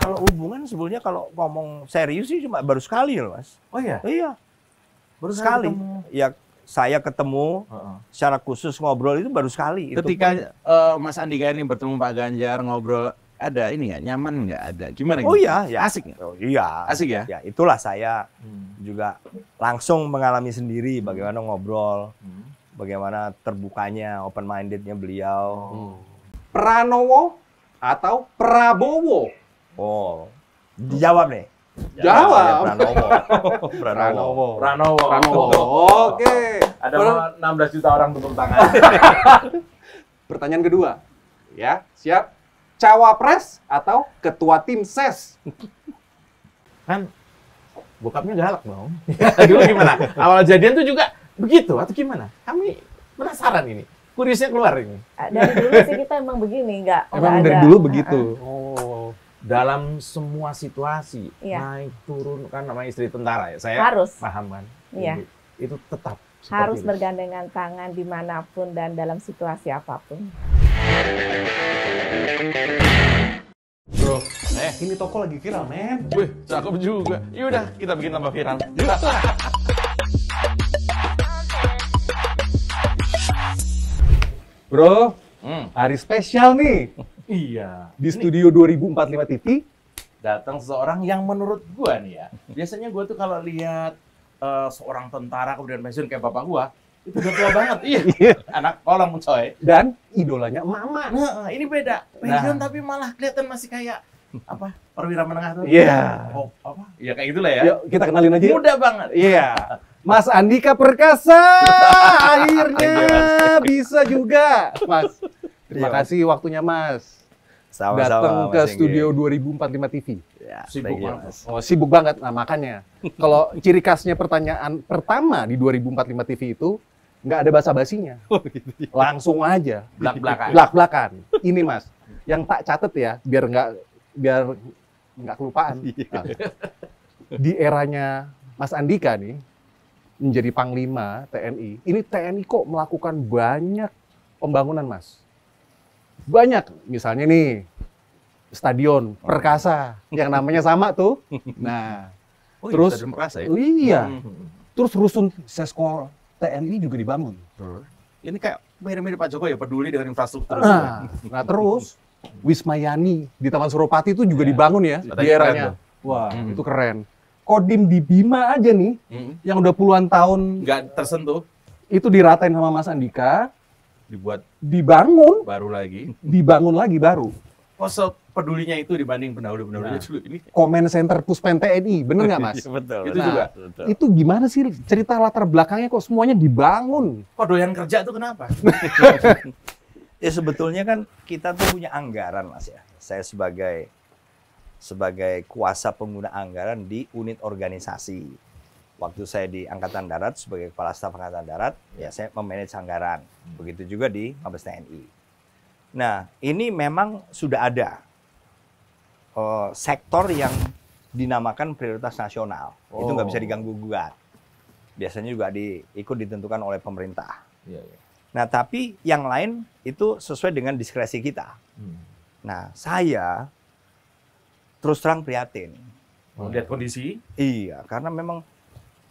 Kalau hubungan sebetulnya kalau ngomong serius sih cuma baru sekali loh, Mas. Oh iya? Iya, Baru sekali. ketemu. Ya saya ketemu secara khusus ngobrol itu baru sekali. Ketika Mas Andika ini bertemu Pak Ganjar ngobrol, ada ini nggak nyaman nggak ada? Gimana? Oh iya, ya. Asik nggak? Oh, iya. Asik ya? Ya itulah saya juga langsung mengalami sendiri bagaimana ngobrol, bagaimana terbukanya, open mindednya beliau. Pranowo atau Prabowo? Oh, dijawab nih. Jawab. Pranowo. Pranowo. Oke. Ada 16 juta orang tepuk tangan. Pertanyaan kedua. Ya, siap. Cawapres atau ketua tim ses? Kan bokapnya galak dong. Dulu gimana? Awal jadian tuh juga begitu atau gimana? Kami penasaran ini. Kurisnya keluar ini. Dari dulu sih kita emang begini, Emang dari ada. dulu begitu. Oh, dalam semua situasi Iya. naik turun kan nama istri tentara ya. Saya Harus. paham kan. Iya. Itu tetap seperti Harus itu. bergandengan tangan dimanapun dan dalam situasi apapun. Bro, ini toko lagi viral, men. Wih, cakep juga. Yaudah, kita bikin tambah viral. Yuk. Bro, hari spesial nih. Iya. Di studio 2045 TV. Datang seseorang yang menurut gua nih ya, biasanya gua tuh kalau lihat seorang tentara kemudian pensiun kayak bapak gua, itu udah tua banget. Iya, anak kolong coy. Dan idolanya mama. Nah, ini beda. Pensiun tapi malah kelihatan masih kayak apa? Perwira menengah tuh. Iya. Oh, apa? Ya kayak gitulah ya. Yuk, kita kenalin aja. Muda banget. Iya. Mas Andika Perkasa. Akhirnya bisa juga, Mas. Terima Iya, Mas. kasih waktunya, Mas. Sama-sama, Datang ke Mas Enggi. studio 2045 TV. Ya, Sibuk thank you, banget. Mas. Oh, sibuk banget. Nah, makanya kalau ciri khasnya pertanyaan pertama di 2045 TV itu nggak ada basa-basinya. Langsung aja. Belak-belakan. Belak-belakan. Ini, Mas, yang tak catet ya, biar nggak kelupaan. Nah, di eranya Mas Andika nih, menjadi Panglima TNI, ini TNI kok melakukan banyak pembangunan, Mas. Banyak, misalnya nih, Stadion Perkasa, yang namanya sama tuh. Nah, Oh, terus, Stadion Perkasa ya? iya, terus rusun Sesko TNI juga dibangun. Ini kayak mirip-mirip Pak Jokowi ya, peduli dengan infrastruktur. Nah terus Wisma Yani di Taman Suropati itu juga dibangun ya, Katanya di keren eranya. tuh. Wah, itu keren. Kodim di Bima aja nih, yang udah puluhan tahun Nggak tersentuh, itu diratain sama Mas Andika, dibuat dibangun baru lagi. baru. Kok sepedulinya itu dibanding pendahulu-pendahulunya dulu ini? Comment Center Puspen TNI, bener nggak Mas? Iya, betul. Itu betul, juga? betul. Itu gimana sih cerita latar belakangnya kok semuanya dibangun? Kok doyan kerja tuh kenapa? Ya sebetulnya kan kita tuh punya anggaran, Mas ya. Saya sebagai kuasa pengguna anggaran di unit organisasi. Waktu saya di Angkatan Darat sebagai Kepala Staf Angkatan Darat, ya saya memanage anggaran. Begitu juga di Mabes TNI. Nah, ini memang sudah ada sektor yang dinamakan prioritas nasional. Itu nggak bisa diganggu-gugat. Biasanya juga ikut ditentukan oleh pemerintah. Nah, tapi yang lain itu sesuai dengan diskresi kita. Nah, saya terus terang prihatin. Lihat kondisi, Iya, karena memang,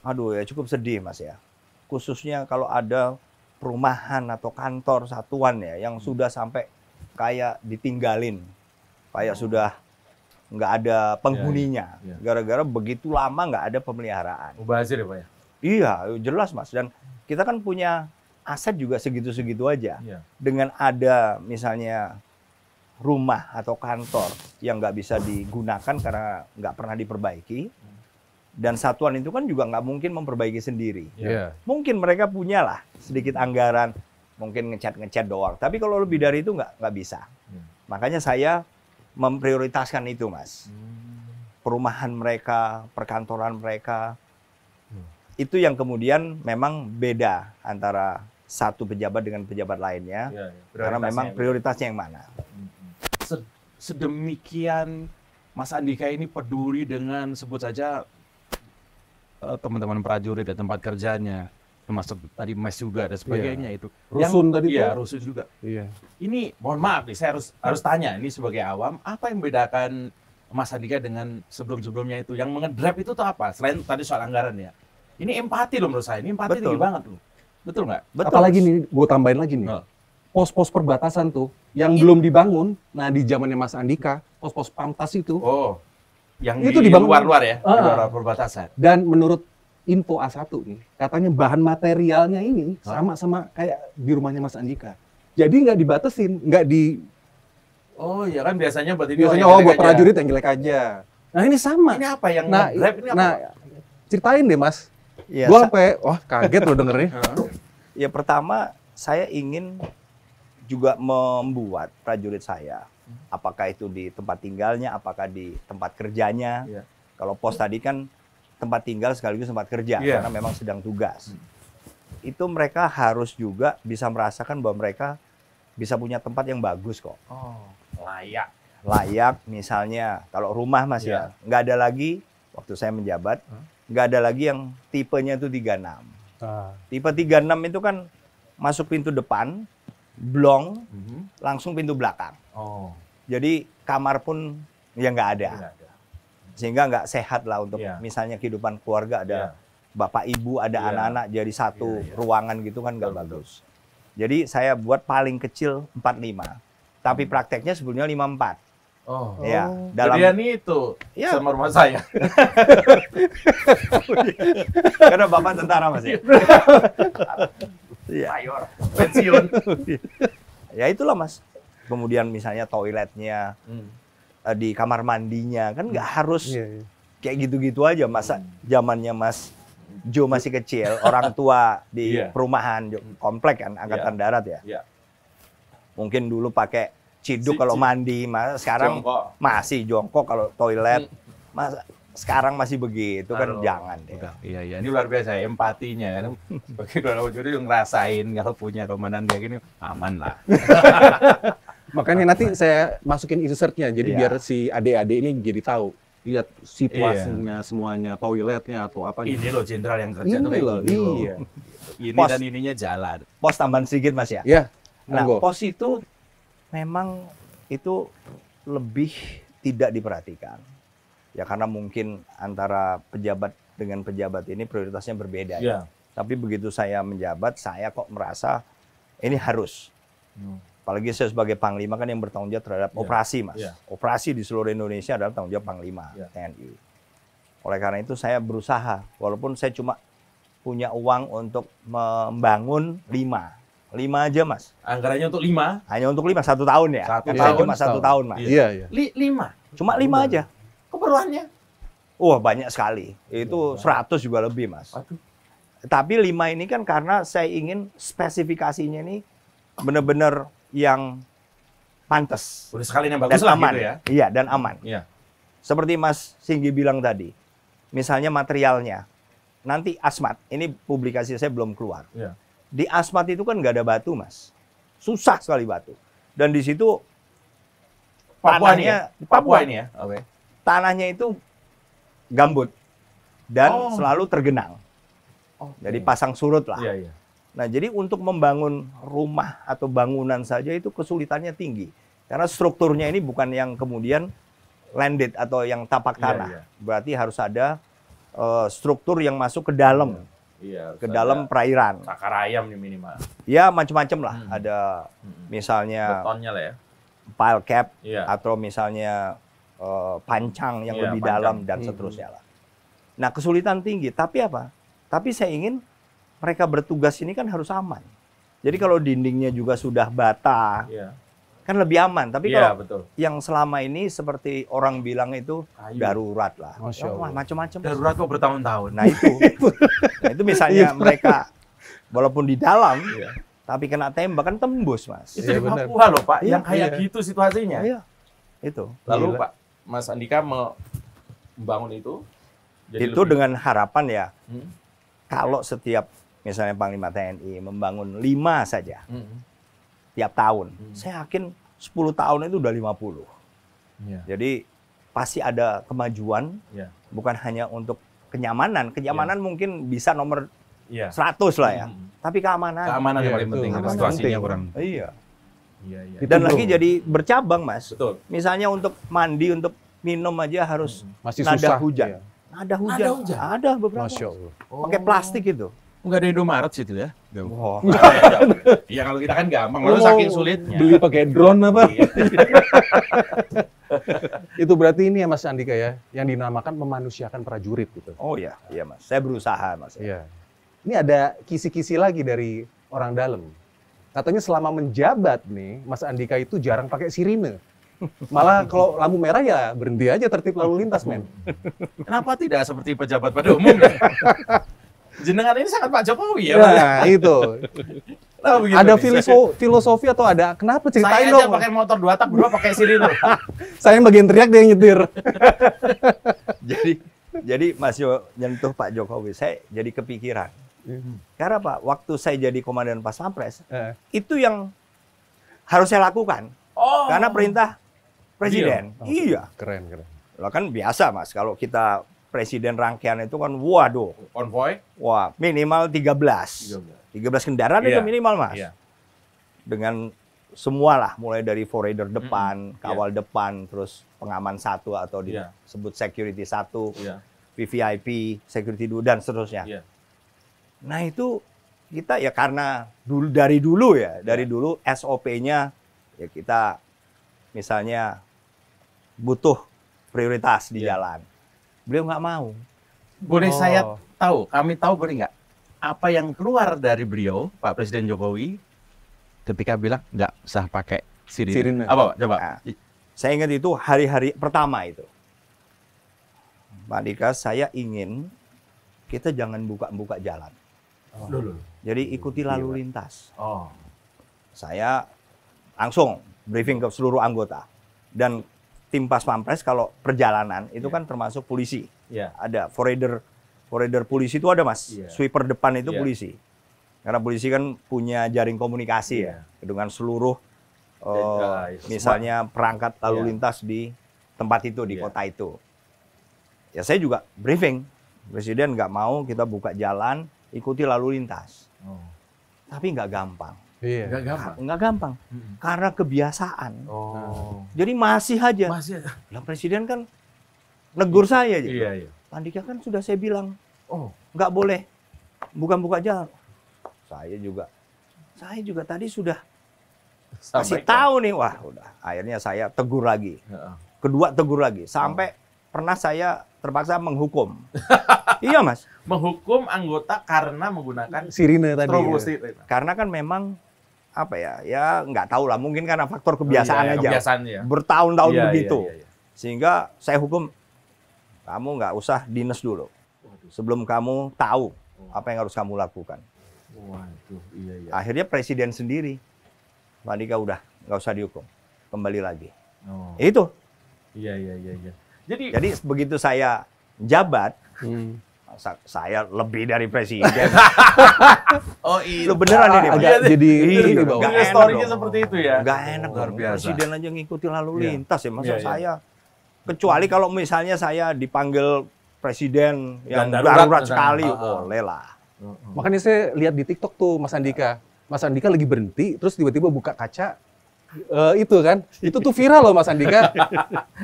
aduh ya cukup sedih Mas ya. Khususnya kalau ada perumahan atau kantor satuan ya, yang sudah sampai kayak ditinggalin. Kayak sudah nggak ada penghuninya. Ya. Gara-gara begitu lama nggak ada pemeliharaan. mubazir ya Pak ya? Iya, jelas Mas. Dan kita kan punya aset juga segitu-segitu aja. Iya. Dengan ada misalnya rumah atau kantor yang nggak bisa digunakan karena nggak pernah diperbaiki, dan satuan itu kan juga nggak mungkin memperbaiki sendiri. Iya. Mungkin mereka punya lah sedikit anggaran, mungkin ngecat doang. Tapi kalau lebih dari itu nggak bisa. Makanya saya memprioritaskan itu, Mas. Perumahan mereka, perkantoran mereka, itu yang kemudian memang beda antara satu pejabat dengan pejabat lainnya, karena memang prioritasnya yang mana. Sedemikian Mas Andika ini peduli dengan sebut saja teman-teman prajurit dan tempat kerjanya, termasuk tadi mes juga dan sebagainya itu. Rusun tadi iya, tuh. rusun juga. Iya. Ini mohon maaf nih, saya harus tanya ini sebagai awam, apa yang membedakan Mas Andika dengan sebelum-sebelumnya itu yang mengedrive itu tuh apa? Selain tadi soal anggaran ya. Ini empati loh menurut saya. Ini empati Betul. tinggi banget loh. Betul nggak? Betul. Apalagi nih, gue tambahin lagi nih. Oh. Pos-pos perbatasan tuh yang belum dibangun. Nah, di zamannya Mas Andika, pos-pos Pamtas itu. Oh. Yang Itu di dibangun- luar-luar ya, di Ah. luar perbatasan. Dan menurut info A1 nih, katanya bahan materialnya ini sama kayak di rumahnya Mas Andika. Jadi nggak dibatasin, nggak di... Oh iya kan biasanya buat ini Biasanya, yang oh jelek buat aja. prajurit yang jelek aja. Nah, ini sama. Ini apa yang Nah, ngedrive ini apa? nah, ceritain deh, Mas. Ya, Gua sampai, wah kaget loh dengernya. ya pertama saya ingin juga membuat prajurit saya, apakah itu di tempat tinggalnya, apakah di tempat kerjanya. Iya. Kalau pos tadi kan tempat tinggal sekaligus tempat kerja, Iya. karena memang sedang tugas. Itu mereka harus juga bisa merasakan bahwa mereka bisa punya tempat yang bagus kok. Oh, layak. Layak misalnya, kalau rumah Mas Iya. ya, nggak ada lagi, waktu saya menjabat, nggak ada lagi yang tipenya itu 36. Tipe 36 itu kan masuk pintu depan, blong, langsung pintu belakang. Oh, Jadi kamar pun ya nggak ada. nggak ada. Sehingga nggak sehat lah untuk Iya. misalnya kehidupan keluarga, ada Iya. bapak ibu, ada Iya. anak-anak jadi satu Iya, iya. ruangan gitu kan nggak Betul, bagus. Jadi saya buat paling kecil 45. Tapi prakteknya sebelumnya 54. Oh. Ya, dalam Gedean itu Ya. sama rumah saya. karena bapak tentara Mas ya. Iya. Mayor, pensiun. Ya itulah Mas. Kemudian misalnya toiletnya, di kamar mandinya kan nggak harus Iya. kayak gitu-gitu aja. Masa zamannya Mas Jo masih kecil, orang tua di Iya. perumahan komplek kan, angkatan darat ya. Iya. Mungkin dulu pakai ciduk Si- kalau si- mandi, Mas. Sekarang Jongkok. masih jongkok kalau toilet. Mas sekarang masih begitu kan, Aduh, jangan deh. udah. Iya, ini luar biasa ya, empatinya kan. Sebagai prajurit yang ngerasain kalau punya komandan kayak gini aman lah. Makanya nanti saya masukin insert-nya, jadi Iya. biar si adik-adik ini jadi tahu. Lihat situasinya semuanya, toiletnya atau apa. Ini loh jenderal yang kerja Ini tuh kayak loh, gini loh. iya. Ini Pos. dan ininya jalan. Pos tambahan sedikit Mas ya. Ya, Nah, monggo. pos itu memang itu lebih tidak diperhatikan. Ya karena mungkin antara pejabat dengan pejabat ini prioritasnya berbeda. Ya. Iya. Tapi begitu saya menjabat, saya kok merasa ini harus. Apalagi saya sebagai Panglima kan yang bertanggung jawab terhadap Iya. operasi, Mas. Iya. Operasi di seluruh Indonesia adalah tanggung jawab Panglima Iya. TNI. Oleh karena itu saya berusaha, walaupun saya cuma punya uang untuk membangun 5 aja, Mas. Anggarannya untuk 5. Hanya untuk 5, 1 tahun ya. Satu Kan saya tahun, cuma 1 tahun, Mas. Iya, iya. 5. Cuma 5 aja. Keperluannya. Wah, banyak sekali. Itu 100 juga lebih, Mas. Aduh. Tapi 5 ini kan karena saya ingin spesifikasinya ini benar-benar yang pantas Udah sekalian yang dan bagus lah aman. gitu ya. Iya, dan aman. Iya. Seperti Mas Singgi bilang tadi. Misalnya materialnya. Nanti asmat, ini publikasi saya belum keluar. Iya. Di asmat itu kan nggak ada batu, Mas. Susah sekali batu. Dan di situ Papua ini ya? tanahnya Papua ini ya. Oke. tanahnya itu gambut dan Oh. selalu tergenang. Jadi pasang surut lah. Iya, iya. Nah, jadi untuk membangun rumah atau bangunan saja itu kesulitannya tinggi. Karena strukturnya ini bukan yang kemudian landed atau yang tapak Iya, tanah. iya. Berarti harus ada struktur yang masuk ke dalam, Iya, harus ke ada dalam perairan. Takar ayam nih minimal. Ya, macam-macam lah. Hmm. Ada misalnya Betonnya lah ya. pile cap Iya. atau misalnya pancang yang Iya, lebih pancang. dalam dan seterusnya lah. Nah, kesulitan tinggi. Tapi apa? Tapi saya ingin mereka bertugas ini kan harus aman. Jadi kalau dindingnya juga sudah bata, Iya. kan lebih aman. Tapi Iya, kalau betul. yang selama ini seperti orang bilang itu Kayu. darurat lah. Masya Allah. Wah, macam-macam. Darurat kok bertahun-tahun. Nah itu, nah, itu misalnya mereka walaupun di dalam, Iya. tapi kena tembak kan tembus, Mas. Itu Iya, di benar. Papua loh, Pak. Iya, Yang kayak iya. gitu situasinya. Iya, itu. Lalu Gila. Pak, Mas Andika membangun itu. jadi Itu lebih- dengan harapan ya, Hmm. kalau setiap misalnya Panglima TNI membangun 5 saja Hmm. tiap tahun, Hmm. saya yakin 10 tahun itu udah 50. Iya. Jadi pasti ada kemajuan, Iya. bukan hanya untuk kenyamanan. Kenyamanan mungkin bisa nomor Iya. 100 lah ya. Hmm. Tapi keamanan. Keamanan yang Iya, paling betul. penting. Keamanan Situasinya penting. kurang. Iya. Iya, iya. Itu Dan bro. lagi jadi bercabang, Mas. Betul. Misalnya untuk mandi, untuk minum aja harus Masih nada susah. hujan. Iya. Nada hujan. Nada hujan? Ada beberapa. Masya Allah. Pakai plastik itu. Nggak ada Indomaret situ ya? Wah. Iya kalau kita kan gampang, Lu lalu mau saking sulitnya. beli pakai drone apa? Iya. Itu berarti ini ya Mas Andika ya, yang dinamakan memanusiakan prajurit gitu. Oh iya, iya Mas. Saya berusaha Mas. Iya. Ini ada kisi-kisi lagi dari orang dalam. Katanya selama menjabat nih, Mas Andika itu jarang pakai sirine. Malah kalau lampu merah ya berhenti aja tertib lalu lintas, men. Kenapa tidak seperti pejabat pada umumnya? Jenengan ini sangat Pak Jokowi ya, Pak? Nah, itu. Nah, begitu Ada nih. filosofi atau ada kenapa ceritain Saya aja dong. pakai motor 2 tak, berdua pakai sirine. Saya yang bagian teriak, dia yang nyetir. Jadi Mas Yo nyentuh Pak Jokowi, saya jadi kepikiran. Karena Pak, waktu saya jadi komandan Pas Pampres, itu yang harus saya lakukan. Oh. Karena perintah presiden. Oh, Iya. Keren. Lah kan biasa Mas, kalau kita presiden rangkaian itu kan waduh, Konvoy. wah minimal 13 kendaraan itu Iya. minimal Mas. Iya. Dengan semua lah, mulai dari forwarder depan, kawal depan, terus pengaman 1 atau Iya. disebut security 1, Iya. VVIP, security 2 dan seterusnya. Iya. Nah itu kita ya karena dari dulu SOP-nya ya kita misalnya butuh prioritas di Iya. jalan. Beliau nggak mau. Boleh Oh. saya tahu, kami tahu boleh nggak? Apa yang keluar dari beliau, Pak Presiden Jokowi, ketika bilang nggak usah pakai sirine. Sirine. Apa Pak? Coba. Nah, saya ingat itu hari-hari pertama itu. Pak Andika, saya ingin kita jangan buka-buka jalan. Dulu. Jadi ikuti lalu lintas. Oh. Saya langsung briefing ke seluruh anggota. Dan tim Pas Pampres kalau perjalanan itu kan termasuk polisi. Iya. Ada forwarder polisi itu ada Mas. Iya. Sweeper depan itu Iya. polisi. Karena polisi kan punya jaring komunikasi Iya. ya dengan seluruh Semua. misalnya perangkat lalu Iya. lintas di tempat itu, di Iya. kota itu. Ya saya juga briefing. Presiden nggak mau kita buka jalan, ikuti lalu lintas. Oh. Tapi nggak gampang. Iya. Nggak gampang. Nggak gampang. Mm-mm. Karena kebiasaan. Oh. Jadi masih aja. Masih. Lah presiden kan negur saya aja. Iya, iya. Pak Andika kan sudah saya bilang, Oh. nggak boleh buka jalan. Saya juga tadi sudah kasih Sampaikan. tahu nih. Wah udah. Akhirnya saya tegur lagi. Heeh. Kedua tegur lagi. Sampai pernah saya terpaksa menghukum. Iya Mas. Menghukum anggota karena menggunakan Sirine tadi. strobo ya. sirine. Karena kan memang apa ya nggak tahu lah. Mungkin karena faktor kebiasaan Iya, aja. Kebiasaan ya. Bertahun-tahun Iya, begitu. iya, iya. Sehingga saya hukum, kamu nggak usah dinas dulu. Sebelum kamu tahu apa yang harus kamu lakukan. Waduh, iya, iya. Akhirnya presiden sendiri, Pak Andika udah nggak usah dihukum. Kembali lagi. Oh. Itu. Iya, iya, iya, iya. Jadi Jadi begitu saya jabat, Hmm. saya lebih dari presiden. oh iya. Lu beneran ini, Pak? Agak jadi Iya, ini nggak Bang. enak Story-nya dong. seperti itu ya. Nggak enak Luar dong. biasa. Presiden aja ngikuti lalu Iya. lintas ya. Masa Iya, iya. saya, kecuali kalau misalnya saya dipanggil presiden yang Dan darurat darurat misalnya. sekali, Ah, ah. boleh lah. Makanya saya lihat di TikTok tuh Mas Andika. Mas Andika lagi berhenti, terus tiba-tiba buka kaca. Itu kan, itu tuh viral loh Mas Andika.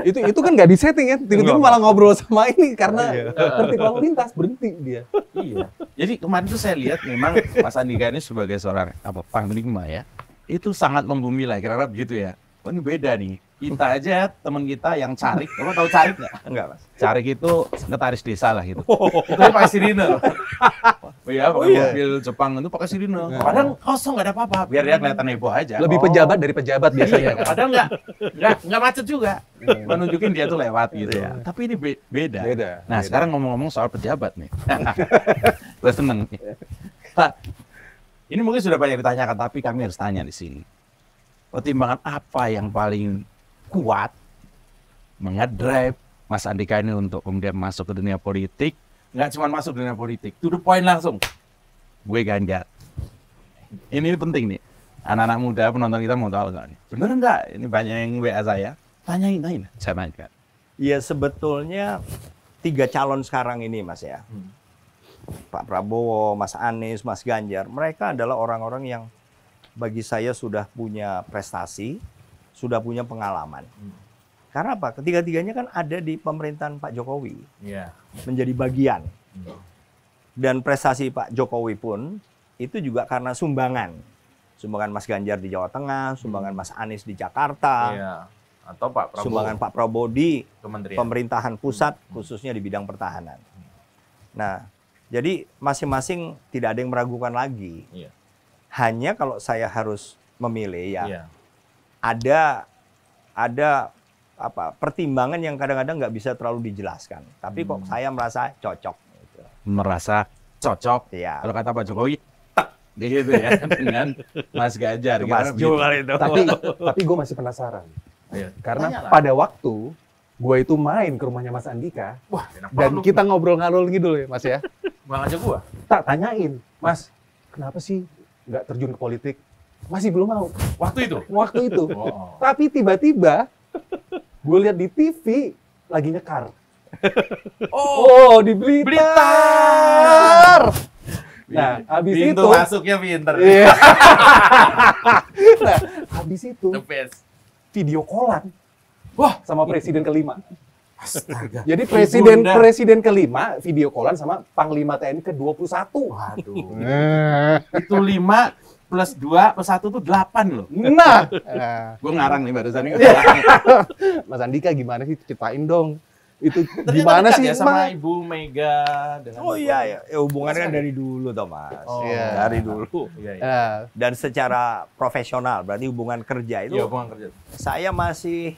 itu kan nggak disetting kan, tiba-tiba malah ngobrol sama ini karena tertib lalu lintas berhenti dia. Iya. Jadi kemarin tuh saya lihat memang Mas Andika ini sebagai seorang panglima ya, itu sangat membumi lah, kira-kira begitu ya. Oh, ini beda nih. Kita aja teman kita yang Carik, kamu tahu Carik nggak? Enggak, Mas. Carik itu sekretaris desa lah gitu. Itu dia pakai sirine loh. Oh iya, pakai iya. mobil Jepang itu pakai sirine. Padahal kosong nggak ada apa-apa, biar dia kelihatan heboh aja. Lebih pejabat dari pejabat biasanya kan. Padahal nggak macet juga. Menunjukin dia tuh lewat gitu. Tapi ini beda. Beda. Nah, Beda. sekarang ngomong-ngomong soal pejabat nih. Gue seneng. Pak, ini mungkin sudah banyak ditanyakan, tapi kami harus tanya di sini. Pertimbangan apa yang paling kuat mengedrive Mas Andika ini untuk kemudian masuk ke dunia politik? Nggak cuma masuk ke dunia politik, to the point langsung. Gue Ganjar. Ini penting nih. Anak-anak muda penonton kita mau tahu nggak nih? Bener nggak? Ini banyak yang WA saya. Tanyain. Saya tanyakan. Ya sebetulnya 3 calon sekarang ini Mas ya. Pak Prabowo, Mas Anies, Mas Ganjar. Mereka adalah orang-orang yang bagi saya sudah punya prestasi, sudah punya pengalaman. Karena apa? Ketiga-tiganya kan ada di pemerintahan Pak Jokowi, Iya. menjadi bagian. Hmm. Dan prestasi Pak Jokowi pun itu juga karena sumbangan. Sumbangan Mas Ganjar di Jawa Tengah, sumbangan Mas Anies di Jakarta, Iya. Atau Pak Prabowo. sumbangan Pak Prabowo di Kementerian. pemerintahan pusat, khususnya di bidang pertahanan. Nah, jadi masing-masing tidak ada yang meragukan lagi. Iya. Hanya kalau saya harus memilih ya, Iya. ada apa pertimbangan yang kadang-kadang nggak bisa terlalu dijelaskan. Tapi kok saya merasa cocok. Gitu. Merasa cocok. Ya. Kalau kata Pak Jokowi, tak gitu ya dengan Mas Ganjar. Mas Karena Jo begitu. kali itu. Tapi gue masih penasaran. Iya. Karena Tanyalah. pada waktu gue itu main ke rumahnya Mas Andika Wah, enak dan banget. kita ngobrol ngalul ngidul ya Mas ya. Bang ngajak gua. Tak tanyain, Mas, kenapa sih nggak terjun ke politik? Masih belum mau. Waktu itu. Waktu itu. Oh. Tapi tiba-tiba gue lihat di TV lagi nyekar. Oh, Oh, di Blitar. Blitar. Nah, habis Pintu itu, masuknya pinter. Iya. Nah, habis itu The best. video callan. Wah, Sama presiden kelima. astaga. Jadi Ibunda. presiden kelima video callan sama Panglima TNI ke-21. Waduh. Itu 5 plus 2 plus 1 tuh 8 loh. Nah, Gue ngarang nih barusan ini. Mas Andika gimana sih ceritain dong? Itu Ternyata gimana dekat sih ya sama Mas? Ibu Mega dengan Oh iya, ya, hubungannya kan dari dulu toh Mas. Oh, Iya. Dari dulu. Iya, iya. Eh, Dan secara profesional, berarti hubungan kerja itu Iya, hubungan kerja. saya masih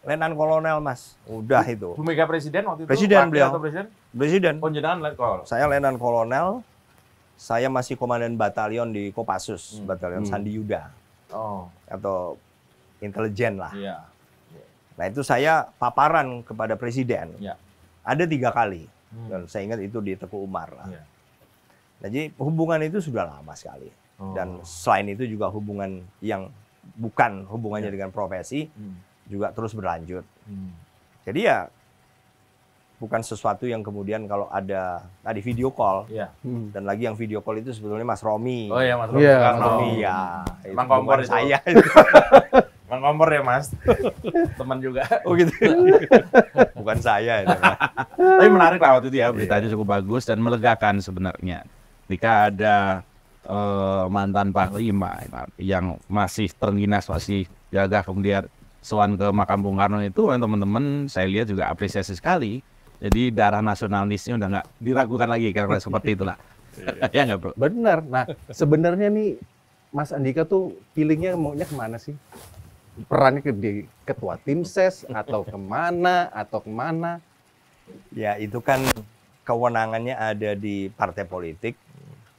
Letnan Kolonel Mas. Udah itu. Bu Mega presiden waktu itu? Presiden Wakil beliau. Atau presiden? Presiden. Oh, jenengan lihat kol. Saya Letnan Kolonel. Saya masih komandan batalion di Kopassus, batalion Sandi Yuda Oh, atau intelijen lah. iya. Nah itu saya paparan kepada presiden. Iya. Ada 3 kali. Hmm. Dan saya ingat itu di Teguh Umar lah. Iya. Nah, jadi hubungan itu sudah lama sekali. Oh. Dan selain itu juga hubungan yang bukan hubungannya Iya. dengan profesi Hmm. juga terus berlanjut. Hmm. Jadi ya bukan sesuatu yang kemudian kalau ada tadi video call Iya. dan lagi yang video call itu sebetulnya Mas Romi. Oh iya, Mas Romi Iya, Soekarno. Mas Romi. Iya, Emang itu kompor bukan itu. saya. Bang kompor ya, Mas. Teman juga. Oh gitu. Bukan saya itu. Tapi menarik lah waktu itu ya, beritanya cukup bagus dan melegakan sebenarnya. Ketika ada mantan Panglima yang masih terengginas, masih gagah kemudian sowan ke makam Bung Karno itu, teman-teman saya lihat juga apresiasi sekali. Jadi darah nasionalisnya udah nggak diragukan lagi karena seperti itulah. Ya nggak bro? benar. Nah, sebenarnya nih Mas Andika tuh feelingnya maunya kemana sih? Perannya di ketua tim ses atau kemana? Ya itu kan kewenangannya ada di partai politik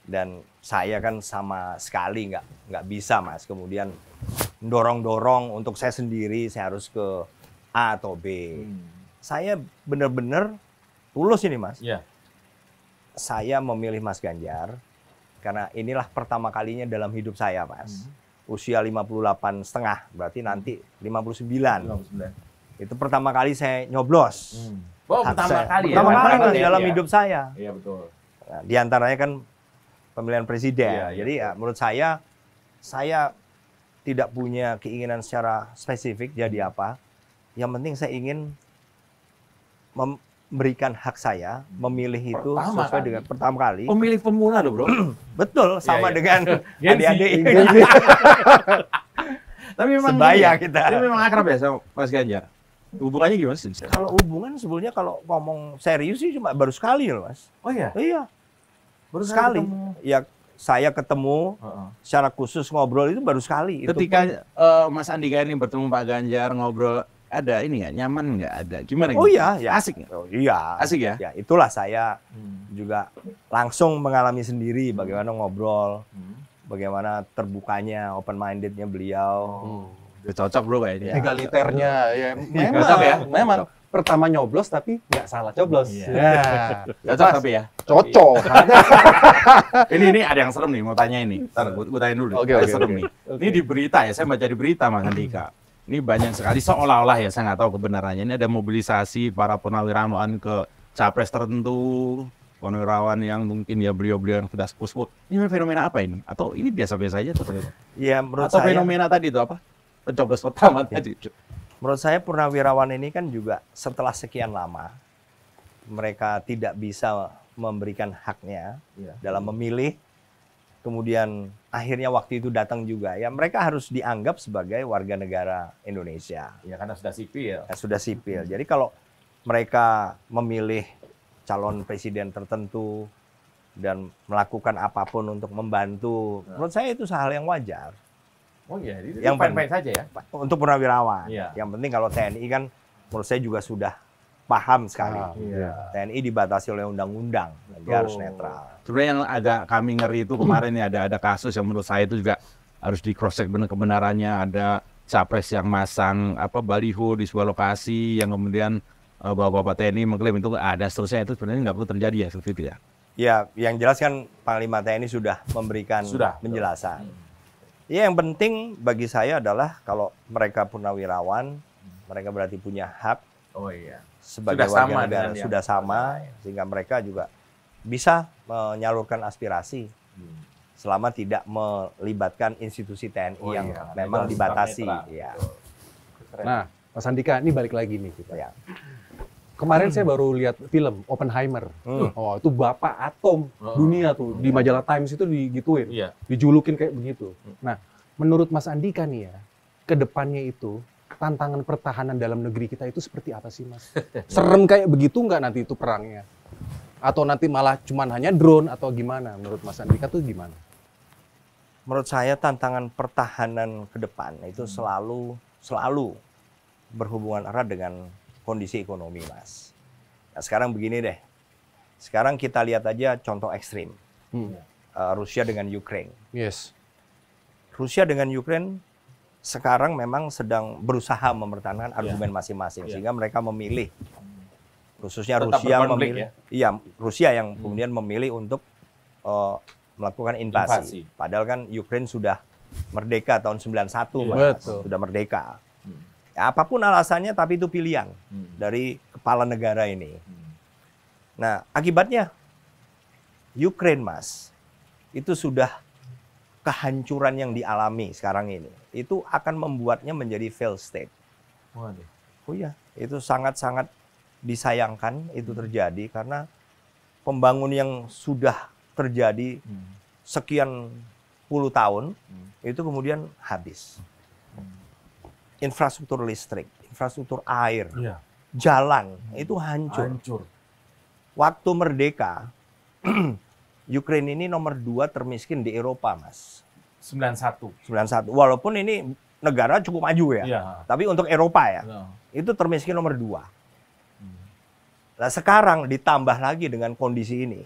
dan saya kan sama sekali nggak bisa Mas kemudian dorong untuk saya sendiri saya harus ke A atau B. Saya benar-benar tulus ini Mas. Iya. Saya memilih Mas Ganjar karena inilah pertama kalinya dalam hidup saya Mas. Usia 58 setengah berarti nanti 59. 59. Itu pertama kali saya nyoblos. Oh, Hak pertama saya. kali ya. Pertama kali Pertama Mas, ya, dalam iya. hidup saya. Iya, betul. Nah, di antaranya kan pemilihan presiden. Iya, iya. Jadi ya menurut saya tidak punya keinginan secara spesifik jadi apa. Yang penting saya ingin memberikan hak saya memilih itu Pertama sesuai kali. dengan pertama kali. Pemilih pemula loh bro. Betul sama iya. dengan Gen Z. adik-adik Tapi memang sebaya ini, kita. Tapi memang akrab ya sama Mas Ganjar. Hubungannya gimana sih? Kalau hubungan sebetulnya kalau ngomong serius sih cuma baru sekali loh Mas. Oh iya. Iya, Baru sekali. ketemu. Ya saya ketemu Heeh. secara khusus ngobrol itu baru sekali. Itu Ketika Mas Andika ini bertemu Pak Ganjar ngobrol, ada ini nggak nyaman nggak ada? Gimana? Oh gitu? iya, ya. Asik nggak? Oh, iya. Asik ya? Ya, itulah saya Hmm. juga langsung mengalami sendiri bagaimana ngobrol, Hmm. bagaimana terbukanya, open mindednya beliau. Udah cocok bro kayaknya. Egaliternya ya memang Cocok ya? memang pertama nyoblos tapi nggak salah coblos. Iya. Ya, Cocok Mas, tapi ya. cocok. Ini ada yang serem nih mau tanya ini. Ntar gue tanya dulu. Oke, Ada oke, serem oke. nih. Ini di berita ya, saya baca di berita Mas Andika. Ini banyak sekali seolah-olah ya, saya nggak tahu kebenarannya. Ini ada mobilisasi para purnawirawan ke capres tertentu, purnawirawan yang mungkin ya beliau-beliau yang sudah sepuh. Ini fenomena apa ini? Atau ini biasa-biasa aja? Ya menurut Atau saya, fenomena tadi itu apa? Pencoblos pertama tadi. Menurut saya purnawirawan ini kan juga setelah sekian lama mereka tidak bisa memberikan haknya dalam memilih, kemudian akhirnya waktu itu datang juga, ya mereka harus dianggap sebagai warga negara Indonesia. Ya karena sudah sipil. Ya, sudah sipil. Jadi kalau mereka memilih calon presiden tertentu dan melakukan apapun untuk membantu, menurut saya itu hal yang wajar. Oh iya, itu Yang fine-fine saja ya. Untuk purnawirawan. Iya. Yang penting kalau TNI kan menurut saya juga sudah paham sekali. Iya. TNI dibatasi oleh undang-undang, dia harus netral. Sebenarnya yang agak kami ngeri itu kemarin ya ada kasus yang menurut saya itu juga harus di cross check benar kebenarannya. Ada capres yang masang baliho di sebuah lokasi yang kemudian bapak-bapak TNI mengklaim itu ada, seterusnya itu sebenarnya nggak perlu terjadi ya seperti itu ya. Ya, yang jelas kan Panglima TNI sudah memberikan penjelasan. Ya, yang penting bagi saya adalah kalau mereka purnawirawan, mereka berarti punya hak Oh iya. sebagai Sudah warga sama negara, dengan yang sudah sama, sehingga mereka juga bisa menyalurkan aspirasi selama tidak melibatkan institusi TNI yang memang dibatasi. Ya. Nah, Mas Andika, ini balik lagi nih kita. Ya. Kemarin saya baru lihat film Oppenheimer. Oh, itu bapak atom dunia tuh. Di majalah Times itu digituin. Iya. Dijulukin kayak begitu. Nah, menurut Mas Andika nih ya, ke depannya itu tantangan pertahanan dalam negeri kita itu seperti apa sih, Mas? Serem kayak begitu nggak nanti itu perangnya? Atau nanti malah cuman hanya drone atau gimana? Menurut Mas Andika tuh gimana? Menurut saya tantangan pertahanan ke depan itu selalu berhubungan erat dengan kondisi ekonomi, Mas. Nah, sekarang begini deh. Sekarang kita lihat aja contoh ekstrim. Rusia dengan Ukraine. Yes. Rusia dengan Ukraine sekarang memang sedang berusaha mempertahankan argumen masing-masing, sehingga mereka memilih, khususnya Tetap Rusia berkonflik, memilih, Rusia yang kemudian memilih untuk melakukan invasi. Padahal kan Ukraine sudah merdeka tahun 91, Mas. Sudah merdeka. Ya, apapun alasannya, tapi itu pilihan dari kepala negara ini. Nah, akibatnya Ukraine, Mas, itu sudah kehancuran yang dialami sekarang ini. Itu akan membuatnya menjadi failed state. Oh iya, itu sangat-sangat disayangkan itu terjadi karena pembangunan yang sudah terjadi sekian puluh tahun itu kemudian habis. Infrastruktur listrik, infrastruktur air, jalan, itu hancur. Waktu merdeka, Ukraine ini nomor 2 termiskin di Eropa, Mas. 91. Walaupun ini negara cukup maju ya. Tapi untuk Eropa ya, itu termiskin nomor 2. Nah, sekarang ditambah lagi dengan kondisi ini.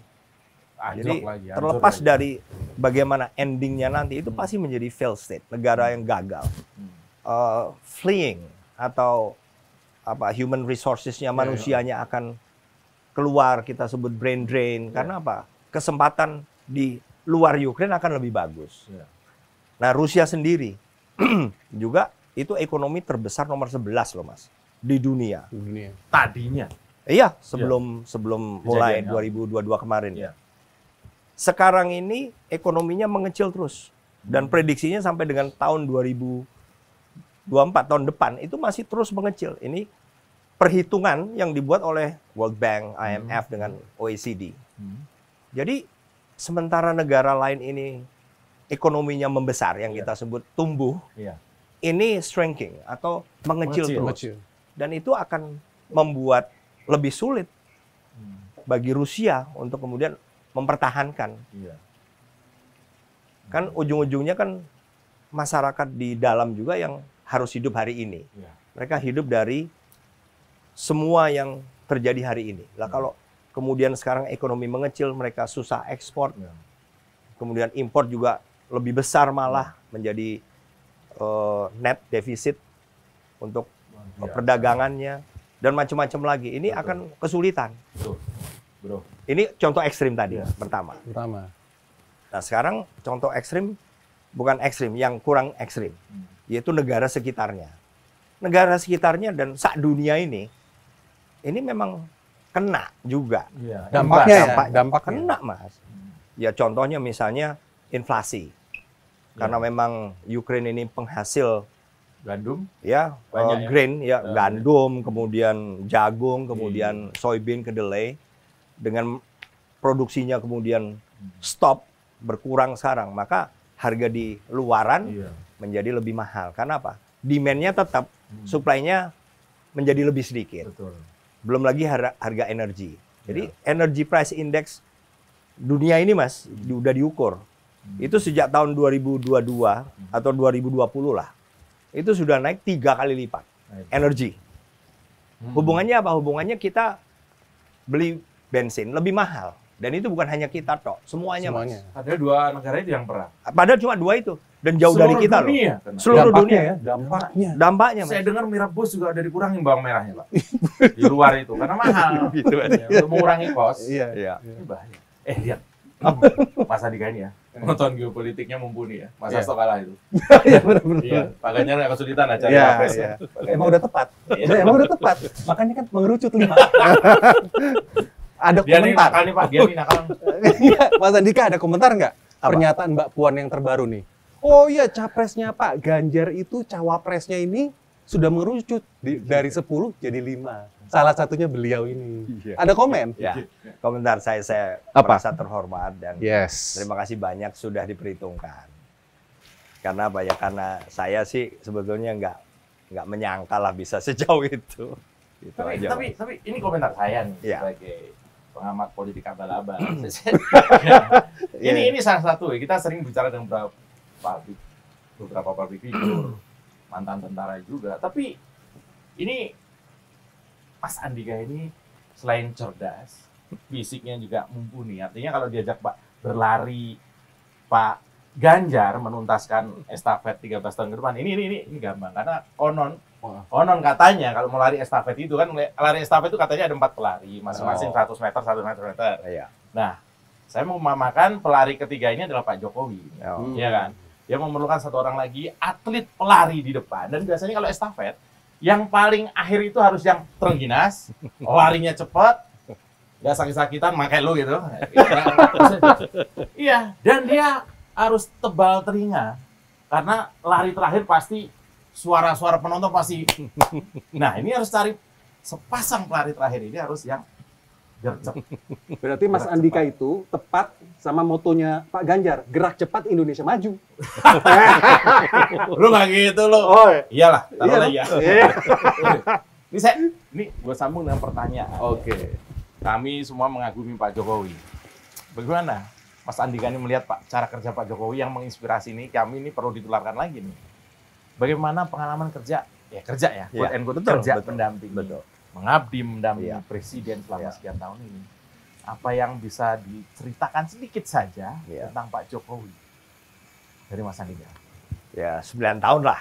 Jadi terlepas dari bagaimana endingnya nanti, itu pasti menjadi failed state, negara yang gagal. Fleeing atau human resources-nya, manusianya akan keluar, kita sebut brain drain. Karena apa? Kesempatan di luar Ukraine akan lebih bagus. Nah, Rusia sendiri juga itu ekonomi terbesar nomor 11 loh, Mas, di dunia. Tadinya. Iya, sebelum mulai 2022 kemarin. Sekarang ini ekonominya mengecil terus, dan prediksinya sampai dengan tahun 2024, tahun depan itu masih terus mengecil. Ini perhitungan yang dibuat oleh World Bank, IMF dengan OECD. Jadi sementara negara lain ini ekonominya membesar, yang kita sebut tumbuh, ini shrinking atau mengecil terus. Dan itu akan membuat lebih sulit bagi Rusia untuk kemudian mempertahankan. Kan ujung-ujungnya kan masyarakat di dalam juga yang harus hidup hari ini. Mereka hidup dari semua yang terjadi hari ini. Lah kalau kemudian sekarang ekonomi mengecil, mereka susah ekspor. Kemudian impor juga lebih besar malah menjadi net defisit untuk perdagangannya dan macam-macam lagi. Ini akan kesulitan. Ini contoh ekstrim tadi pertama. Nah, sekarang contoh ekstrim bukan ekstrim, yang kurang ekstrim, yaitu negara sekitarnya. Negara sekitarnya dan sak dunia ini memang kena juga. Dampaknya kena, Mas. Ya contohnya misalnya inflasi. Karena memang Ukraine ini penghasil Gandum. ya, Banyak ya? grain ya, gandum, kemudian jagung, kemudian soybean, kedelai, dengan produksinya kemudian stop, berkurang sekarang, maka harga di luaran Iya. menjadi lebih mahal. Karena apa? Demand-nya tetap, supply-nya menjadi lebih sedikit. Betul. Belum lagi harga energi. Jadi energy price index dunia ini Mas, udah diukur. Itu sejak tahun 2022 atau 2020 lah. Itu sudah naik 3 kali lipat. Energi. Hubungannya apa? Hubungannya kita beli bensin lebih mahal. Dan itu bukan hanya kita tok, semuanya. Semuanya. Mas. Ada 2 negara itu yang perang. Padahal cuma 2 itu. Dan jauh dari kita loh. dunia. Seluruh dunia. ya, dampaknya. Dampaknya Mas. Saya dengar Mirabos juga ada dikurangin bawang merahnya, Pak. Di luar itu karena mahal. Gitu kan. Ya, untuk mengurangi kos. Iya. Iya. Ini bahaya. Lihat. Mas Andika ini ya, nonton geopolitiknya mumpuni ya. Mas Hasto kalah itu. Iya, benar-benar. Iya, Pak Ganjar nggak kesulitan lah cari Iya, capres. iya. Pak Ganjar. Emang udah tepat. Emang udah tepat. Makanya kan mengerucut 5. Ada Dia nih komentar. nakal nih Pak, dia nih nakal. Iya, Mas Andika ada komentar nggak? Apa? Pernyataan Mbak Puan yang terbaru nih. Oh iya, capresnya Pak Ganjar itu cawapresnya ini sudah mengerucut dari 10 jadi 5. Salah satunya beliau ini. Iya. Ada komen? Ya, komentar saya Apa? merasa terhormat dan Yes. terima kasih banyak sudah diperhitungkan. Karena apa ya? Karena saya sih sebetulnya nggak menyangka lah bisa sejauh itu. Gitu aja, Mas. Tapi ini komentar saya nih Iya. sebagai pengamat politik abal-abal. Iya. Ini salah satu ya. Kita sering bicara dengan beberapa public figure, mantan tentara juga. Tapi ini Mas Andika ini selain cerdas, fisiknya juga mumpuni. Artinya kalau diajak Pak berlari, Pak Ganjar menuntaskan estafet 13 tahun ke depan. Ini gampang karena konon katanya kalau mau lari estafet itu kan lari estafet itu katanya ada 4 pelari, masing-masing 100 meter, 100 meter. Iya. Nah, saya mau memakan pelari ketiga ini adalah Pak Jokowi. Oh. Iya kan? Dia memerlukan 1 orang lagi atlet pelari di depan. Dan biasanya kalau estafet, yang paling akhir itu harus yang terengginas, larinya cepat, nggak sakit-sakitan, makai lu gitu. Iya, dan dia harus tebal telinga. Karena lari terakhir pasti suara-suara penonton pasti. Nah, ini harus cari sepasang pelari terakhir ini harus yang gercep. Berarti Mas Andika itu tepat sama motonya Pak Ganjar, gerak cepat Indonesia maju. Lu nggak gitu lu. Oh, Iyalah, taruhlah iya. ya. Ini gue sambung dengan pertanyaan. Oke. Kami semua mengagumi Pak Jokowi. Bagaimana Mas Andika ini melihat cara kerja Pak Jokowi yang menginspirasi ini? Kami ini perlu ditularkan lagi nih. Bagaimana pengalaman kerja? Ya kerja ya, quote and quote, kerja pendamping. Betul. Mengabdi mendampingi Iya. presiden selama Iya. sekian tahun ini. Apa yang bisa diceritakan sedikit saja Iya. tentang Pak Jokowi dari Mas Andika? Ya 9 tahun lah.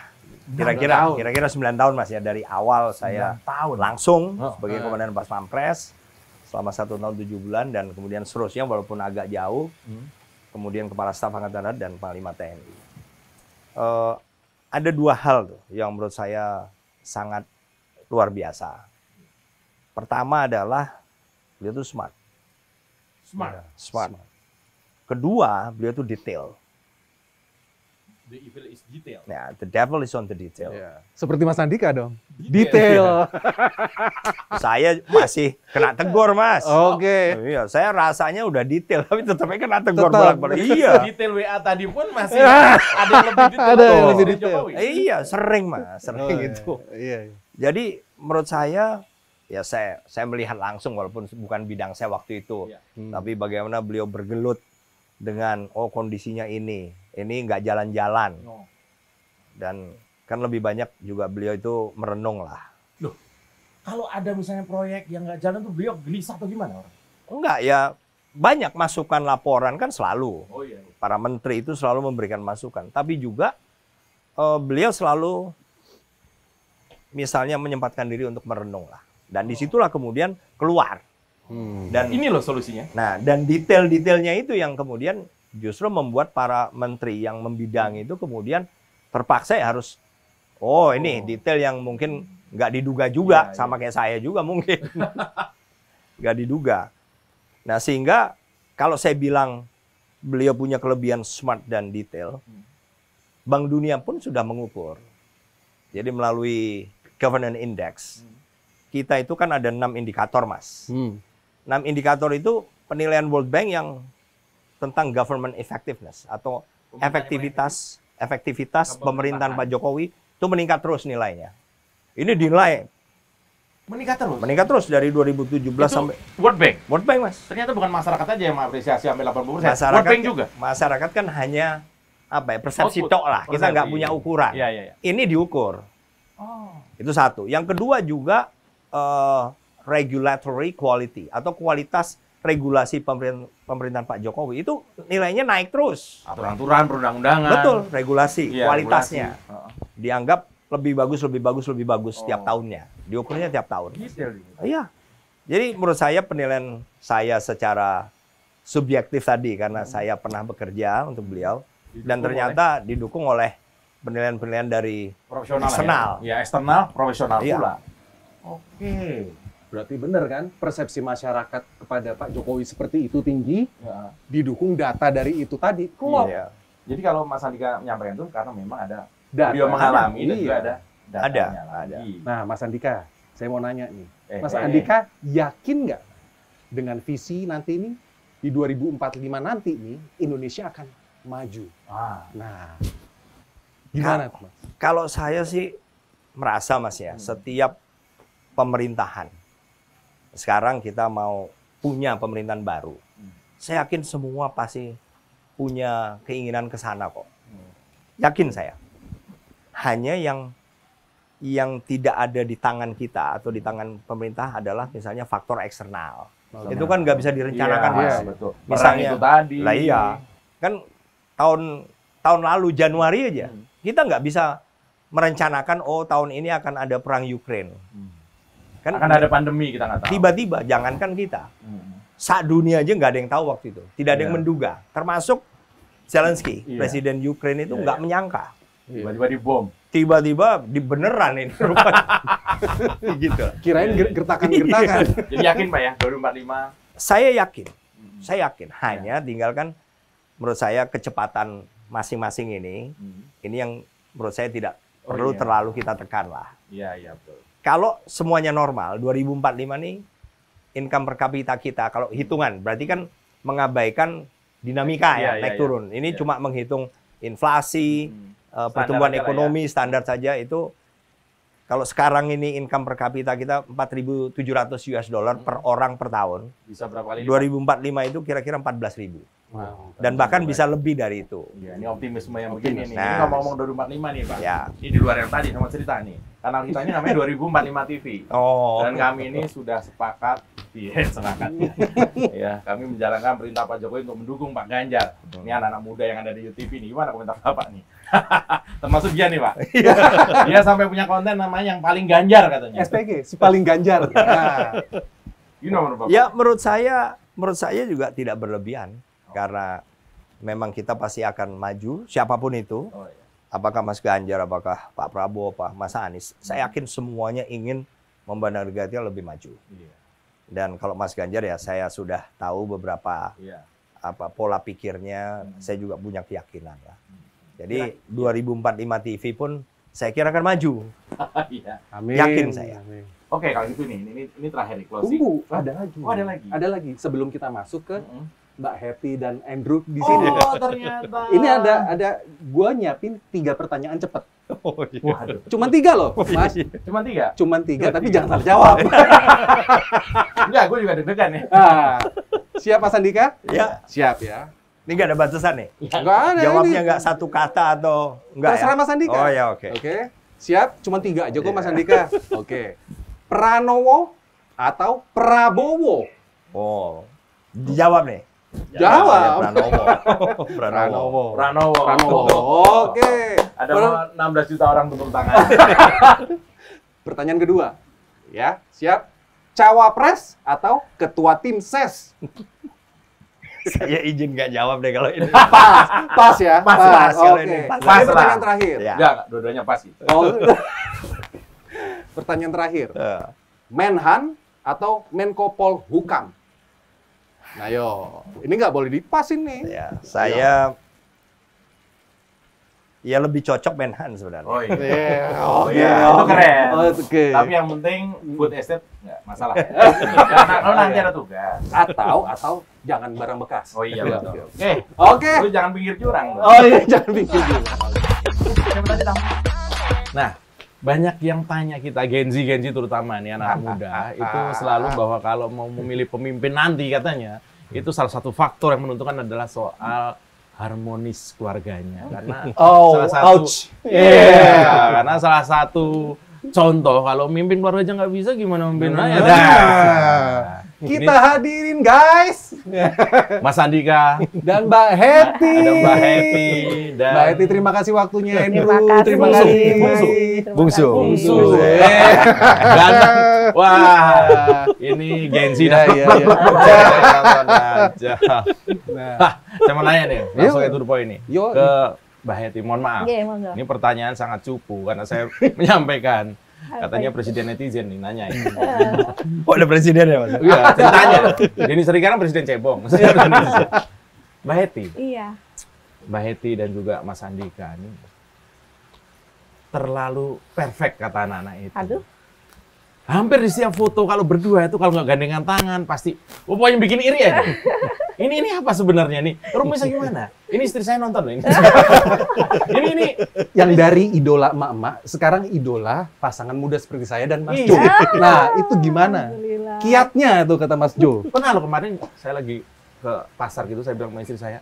9 Kira-kira 9 tahun Mas ya, dari awal saya 9 tahun langsung Oh. sebagai komandan Pas Pampres selama 1 tahun 7 bulan, dan kemudian seterusnya walaupun agak jauh, kemudian Kepala Staf Angkatan Darat dan Panglima TNI. Ada 2 hal tuh yang menurut saya sangat luar biasa. Pertama adalah beliau tuh smart. Smart. Kedua, beliau tuh detail. The evil is detail. Nah, the devil is on the detail. Iya. Seperti Mas Andika dong. Detail. Saya masih kena tegur, Mas. Oke. Iya, saya rasanya udah detail, tapi tetap aja kena tegur Tetap. bolak-balik. Iya. Detail WA tadi pun masih ada yang lebih detail. Ada yang dari lebih detail. Jokowi. Iya, sering, Mas. Sering Oh, gitu. Iya. Jadi, menurut saya, ya saya melihat langsung walaupun bukan bidang saya waktu itu. Iya. Tapi bagaimana beliau bergelut dengan, oh kondisinya ini nggak jalan-jalan. No. Dan kan lebih banyak juga beliau itu merenung lah. Kalau ada misalnya proyek yang nggak jalan tuh beliau gelisah atau gimana orang? Enggak, ya banyak masukan laporan kan selalu. Oh iya. Para menteri itu selalu memberikan masukan. Tapi juga beliau selalu misalnya menyempatkan diri untuk merenung lah. Dan disitulah kemudian keluar. Dan Ini loh solusinya. nah, dan detail-detailnya itu yang kemudian justru membuat para menteri yang membidangi itu kemudian terpaksa ya harus, oh ini detail yang mungkin nggak diduga juga, Iya, sama kayak saya juga mungkin. Nggak diduga. Nah, sehingga kalau saya bilang beliau punya kelebihan smart dan detail, Bank Dunia pun sudah mengukur. Jadi melalui Governance Index, kita itu kan ada 6 indikator, Mas. 6 indikator itu penilaian World Bank yang tentang government effectiveness atau efektivitas pemerintahan Pak Jokowi itu meningkat terus nilainya. Ini dinilai meningkat terus dari 2017 sampai World Bank. World Bank, Mas. Ternyata bukan masyarakat aja yang mengapresiasi sampai 80%. Masyarakat, World Bank juga. Masyarakat kan hanya persepsi Output. tok lah. Kita nggak Persepsi. punya ukuran. Iya. Ini diukur. Oh. Itu satu. Yang kedua juga regulatory quality atau kualitas regulasi pemerintahan Pak Jokowi itu nilainya naik terus. Aturan-aturan perundang-undangan. Betul, regulasi, Iya, kualitasnya regulasi. Heeh. dianggap lebih bagus setiap tahunnya. Diukurnya tiap tahun. Detail. Iya. Jadi menurut saya penilaian saya secara subjektif tadi karena saya pernah bekerja untuk beliau dan ternyata didukung oleh penilaian-penilaian dari Profesional. eksternal. Ya, eksternal, profesional Iya. pula. Oke. Berarti benar kan persepsi masyarakat kepada Pak Jokowi seperti itu tinggi, Ya. didukung data dari itu tadi. Klop. Iya. Jadi kalau Mas Andika menyampaikan itu karena memang ada Data. beliau mengalami dan Iya. juga ada datanya Ada. lagi. Nah, Mas Andika, saya mau nanya nih. Mas eh. Andika yakin nggak dengan visi nanti ini di 2045 nanti nih Indonesia akan maju? Ah, Nah, gimana Mas? Kalau saya sih merasa, Mas ya, setiap pemerintahan sekarang kita mau punya pemerintahan baru. Saya yakin semua pasti punya keinginan ke sana kok. Yakin saya. Hanya yang tidak ada di tangan kita atau di tangan pemerintah adalah misalnya faktor eksternal. Itu kan nggak bisa direncanakan, iya, Mas. betul. Perang Misalnya, itu tadi. Lah iya. Kan tahun lalu Januari aja kita nggak bisa merencanakan tahun ini akan ada perang Ukraine. Kan Akan ada pandemi, kita nggak tahu. tiba-tiba, jangankan kita, saat dunia aja nggak ada yang tahu waktu itu, tidak ada yang Iya. menduga, termasuk Zelensky, Iya. presiden Ukraine itu Iya, nggak iya. menyangka, Tiba-tiba dibom. tiba-tiba beneran ini rupanya. Gitu. Kirain gertakan-gertakan. Jadi yakin Pak ya, 2045. Saya yakin. Hanya tinggalkan menurut saya kecepatan masing-masing ini yang menurut saya tidak perlu iya. terlalu kita tekan lah. Iya, betul. Kalau semuanya normal, 2045 nih income per kapita kita, kalau hitungan, berarti kan mengabaikan dinamika Iya, ya, naik iya. turun. Ini Iya. cuma menghitung inflasi, Standar pertumbuhan aja lah ekonomi, standar saja itu. Kalau sekarang ini income per kapita kita 4.700 US dollar per orang per tahun. Bisa berapa kali? 2045 itu kira-kira 14.000. Wow. Dan bahkan bisa lebih dari itu. Ya, ini optimisme yang begini nih. Nah. Ini ngomong-ngomong 2045 nih Pak. Ya. Ini di luar yang tadi sama cerita nih. Kanal kita ini namanya 2045 TV. Oh. Dan kami ini sudah sepakat, ya, kami menjalankan perintah Pak Jokowi untuk mendukung Pak Ganjar. Ini anak-anak muda yang ada di YouTube ini, gimana komentar Bapak nih? Termasuk dia nih Pak. Dia sampai punya konten namanya yang paling Ganjar katanya. SPG, si paling ganjar. Nah, Gimana menurut Bapak? Ya menurut saya juga tidak berlebihan karena memang kita pasti akan maju siapapun itu. Oh, iya. Apakah Mas Ganjar, apakah Pak Prabowo, Pak Mas Anies, saya yakin semuanya ingin memandang negara lebih maju. Iya. Dan kalau Mas Ganjar ya saya sudah tahu beberapa Iya. pola pikirnya, saya juga punya keyakinan lah. Jadi 2045 TV pun saya kira akan maju. Iya. amin. Yakin saya. Amin. Oke, kalau gitu nih, ini terakhir nih closing. Tunggu, ada lagi. Oh, ada lagi. Ada lagi. Sebelum kita masuk ke Mm-mm. Mbak Hetty dan Andrew di sini. Oh, ternyata. Ini ada gua nyiapin 3 pertanyaan cepat. Waduh. Cuman 3 loh, Mas. Cuma 3? Cuman 3, tapi jangan terjawab. Enggak, gue juga deg-degan nih. Nah, siap Mas Andika? Ya, Siap ya. ini nggak ada batasan nih. Enggak ada. Jawabnya ini. nggak satu kata atau enggak Terserah ya? Mas Andika. Oh ya, oke. Oke. Siap? Cuman 3 aja kok Mas Andika. Oke. Pranowo atau Prabowo? Oh, dijawab nih. Jawab. Ya, Pranowo. Pranowo. Oke. Ada 16 juta orang tepuk tangan. Pertanyaan kedua. Ya, siap. Cawapres atau ketua tim SES? Saya izin nggak jawab deh kalau ini. Pas ya? Pas kalau Oke. ini, pas. Ini Pas pertanyaan lah. terakhir. Ya. Enggak, dua-duanya pas gitu. Oh. Pertanyaan terakhir. Menhan atau Menko Polhukam? Nah yo, ini nggak boleh dipasin nih. Ya, saya Ya lebih cocok Menhan sebenarnya. Oh iya. Oh iya, itu keren. Oke. Tapi yang penting food estate nggak masalah. Karena lo nanti ada tugas. Atau jangan barang bekas. Oh iya betul. Oke. Oke. Lu jangan pinggir jurang. dong. Oh iya, jangan bikin dulu. Nah, banyak yang tanya kita, Gen Z terutama nih anak muda, itu selalu bahwa kalau mau memilih pemimpin nanti katanya, itu salah satu faktor yang menentukan adalah soal harmonis keluarganya. Karena salah satu, karena salah satu contoh kalau mimpin keluarga aja nggak bisa, gimana mimpin rakyat? Nah, Kita hadirin guys, Mas Andika dan Mbak Heti. ada Mbak Heti dan Mbak Heti, terima kasih waktunya. Terima Andrew. kasih. Terima kasih. Bungsu. Bungsu. Ganteng. Wah, ini Gen Z Iya, iya, iya. Hah, saya mau nanya nih, langsung Yuk. ke to the point nih. Yo. Ke Mbak Heti, mohon maaf. Iya, monggo. Ini pertanyaan sangat cupu karena saya menyampaikan. Katanya presiden netizen nih nanya ini. Oh, ada presiden ya, Mas? Iya, ceritanya. Denny Srikana kan presiden cebong. Mbak Heti, Iya. Mbak Heti dan juga Mas Andika ini terlalu perfect kata anak-anak itu. Aduh. Hampir di setiap foto kalau berdua itu kalau nggak gandengan tangan pasti pokoknya bikin iri aja. Ini apa sebenarnya nih? Rumusnya gimana? Ini istri saya nonton loh ini. ini Yang dari idola emak-emak, sekarang idola pasangan muda seperti saya dan Mas Iya. Jo. Nah, itu gimana? Alhamdulillah. Kiatnya tuh kata Mas Jo. pernah loh kemarin saya lagi ke pasar gitu, saya bilang sama istri saya,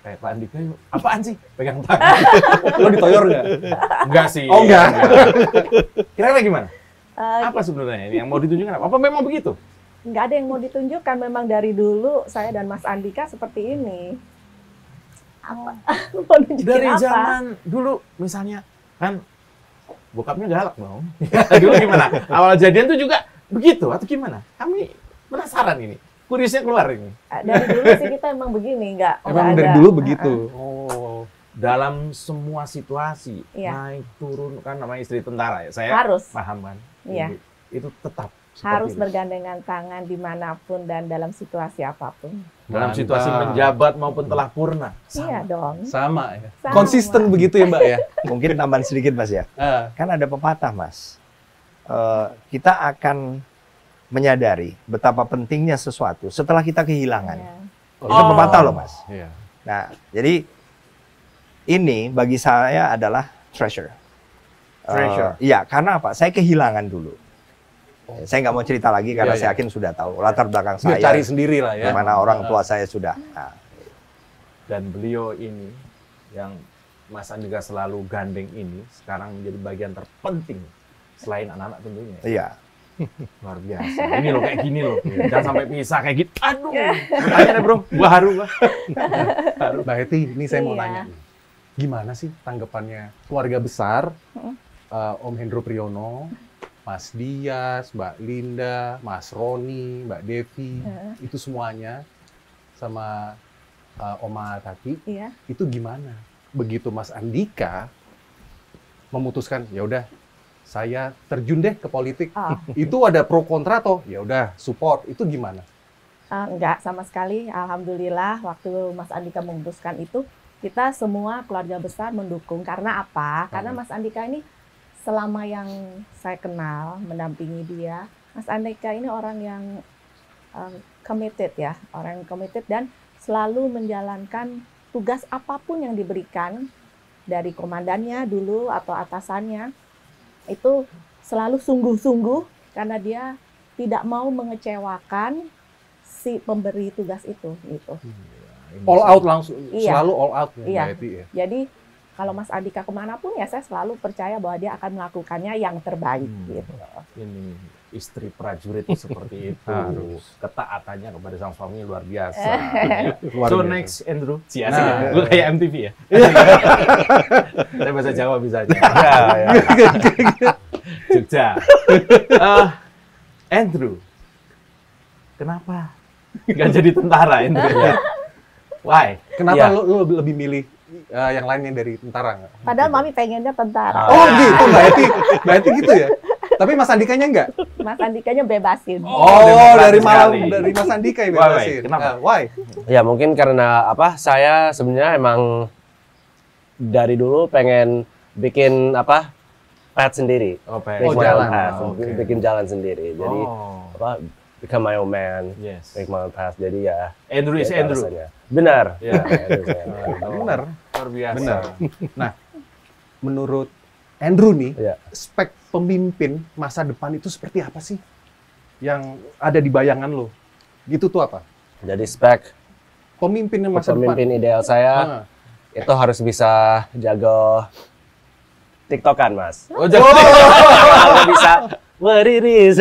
kayak Pak Andika yuk. Apaan sih? Pegang tangan. Lo ditoyor nggak? Enggak sih. Oh, enggak. Kira-kira gimana? Eh, Apa sebenarnya ini yang mau ditunjukkan apa? Apa memang begitu? nggak ada yang mau ditunjukkan, memang dari dulu saya dan Mas Andika seperti ini. Apa? Mau nunjukin Dari apa? zaman dulu misalnya kan bokapnya galak dong. Dulu gimana? Awal jadian tuh juga begitu atau gimana? Kami penasaran ini. Kurisnya keluar ini. Dari dulu sih kita emang begini, nggak Emang ada. dari dulu begitu. Oh. Dalam semua situasi, Iya. naik turun kan namanya istri tentara ya. Saya Harus. paham kan. Iya. Itu tetap Harus seperti itu. bergandengan tangan dimanapun dan dalam situasi apapun. Dalam Mantap. situasi menjabat maupun telah purna. Iya dong. Sama ya. Sama. Konsisten begitu ya, Mbak ya. Mungkin tambahan sedikit, Mas ya. Kan ada pepatah, Mas. Kita akan menyadari betapa pentingnya sesuatu setelah kita kehilangan. Iya. Itu pepatah loh, Mas. Iya. Nah, jadi ini bagi saya adalah treasure. Treasure. Iya, karena apa? Saya kehilangan dulu. Saya nggak mau cerita lagi karena Iya, saya iya. yakin sudah tahu latar belakang Biar saya. cari sendiri lah ya. Mana orang tua saya sudah. Nah, Dan beliau ini yang Mas Andika selalu gandeng ini sekarang menjadi bagian terpenting selain anak-anak tentunya. iya. Luar biasa. Ini loh kayak gini loh. Jangan sampai pisah kayak gitu. Aduh. Tanya deh bro. Gua haru gua. Mbak Heti, ini saya mau Iya. nanya. Gimana sih tanggapannya keluarga besar, Om Hendro Priyono, Mas Dias, Mbak Linda, Mas Roni, Mbak Devi, itu semuanya sama Oma Tati, Iya. itu gimana? Begitu Mas Andika memutuskan, ya udah saya terjun deh ke politik. Oh. Itu ada pro kontra toh? Ya udah support. Itu gimana? Enggak sama sekali. Alhamdulillah waktu Mas Andika memutuskan itu, kita semua keluarga besar mendukung. Karena apa? Karena Mas Andika ini selama yang saya kenal, mendampingi dia, Mas Andika ini orang yang committed ya, orang yang committed dan selalu menjalankan tugas apapun yang diberikan dari komandannya dulu atau atasannya, itu selalu sungguh-sungguh karena dia tidak mau mengecewakan si pemberi tugas itu gitu. All out langsung, Iya. selalu all out ya, Iya. Mbak Heti ya. Jadi kalau Mas Andika kemanapun ya saya selalu percaya bahwa dia akan melakukannya yang terbaik gitu. Ini istri prajurit seperti itu. Harus. Ketaatannya kepada sang suami luar biasa. Luar So biasa. next Andrew. Cia, Nah. gue kayak MTV ya. Saya bahasa Jawa bisa aja. Jogja. Andrew, kenapa nggak jadi tentara Andrew? Why? Kenapa Iya. lu lebih milih yang lainnya dari tentara nggak? Padahal Mami pengennya tentara. Oh gitu, Mbak Heti. Mbak Heti gitu ya? Tapi Mas Andikanya enggak? Mas Andikanya bebasin. Dari demokratis malam sekali. dari Mas Andika yang Why, bebasin. kenapa? Why? Ya mungkin karena apa? Saya sebenarnya emang dari dulu pengen bikin apa? Path sendiri. Oh, Make my jalan. own path. Oke. Bikin jalan sendiri. Jadi apa? Become my own man. Yes. Make my own path. Jadi ya. Andrew is ya, Andrew. alasannya. Benar. Ya. Benar. Luar biasa. Benar. Nah, menurut Andrew nih, Ya. spek pemimpin masa depan itu seperti apa sih? Yang ada di bayangan lo? Gitu tuh apa? Jadi spek Pemimpin yang masa pemimpin depan. ideal saya Ah. itu harus bisa jago TikTokan, Mas. Oh, jadi Kalau bisa what it is.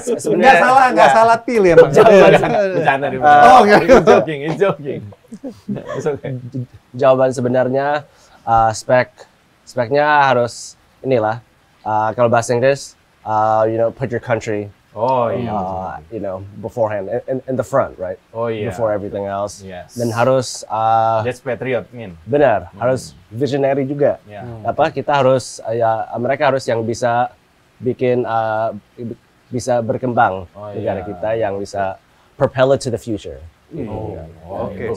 Nggak salah pilih emang. bercanda nih. Oh, oke. It's joking. It's okay. Jawaban sebenarnya speknya harus inilah kalau bahasa Inggris put your country Oh iya. beforehand in the front, right? Oh iya. Before everything else. Yes. Dan harus That's patriot, Min. benar, harus visionary juga. Ya. Kita harus mereka harus yang bisa bikin bisa berkembang Oh, negara iya. kita yang bisa propel it to the future. Oke.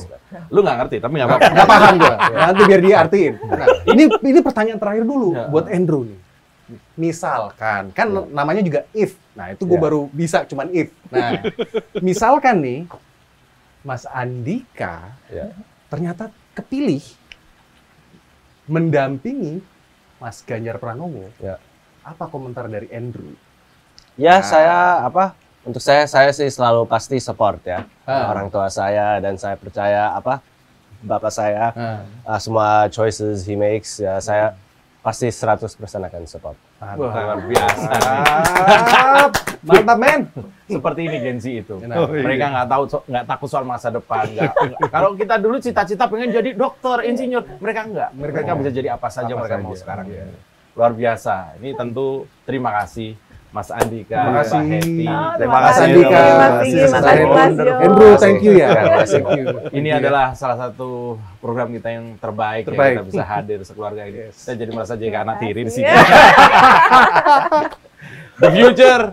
Lu nggak ngerti, tapi nggak apa-apa. Nggak paham gua. Nanti biar dia artiin. Nah, ini pertanyaan terakhir dulu Ya. buat Andrew nih. Misalkan, kan namanya juga if. Nah, itu gue Ya. baru bisa cuman if. Nah, misalkan nih, Mas Andika Ya. ternyata kepilih mendampingi Mas Ganjar Pranowo. Ya. Apa komentar dari Andrew? Ya, untuk saya sih selalu pasti support ya. Ah. Orang tua saya dan saya percaya bapak saya semua choices he makes ya saya pasti 100% akan support. Wah, luar biasa. Mantap, men. Seperti ini Gen Z itu. Nah, Mereka nggak takut soal masa depan. Kalau kita dulu cita-cita pengen jadi dokter, insinyur, mereka nggak. Mereka bisa jadi apa saja Apa mereka saja. mau sekarang. Iya. Luar biasa. Ini tentu terima kasih Mas Andika, Terima kasih. Mbak Hetty. Terima kasih, Andika. Terima kasih, Terima Mas kasih. Mas Jo. Andrew, thank you ya. Thank you. Ini adalah salah satu program kita yang terbaik. Terbaik. Ya, kita bisa hadir sekeluarga ini. Saya jadi merasa jadi anak tiri di sini. Iya. The future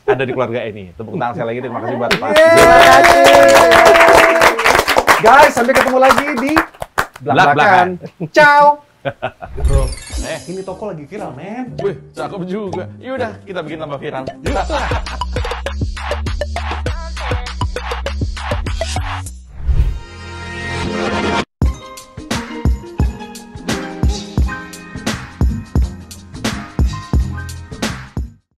ada di keluarga ini. Tepuk tangan sekali lagi. Terima kasih buat Pak. Guys, sampai ketemu lagi di Blak-blakan. Ciao. Bro, ini toko lagi viral, men. Wih, cakep juga. Yaudah, kita bikin tambah viral. Yuk.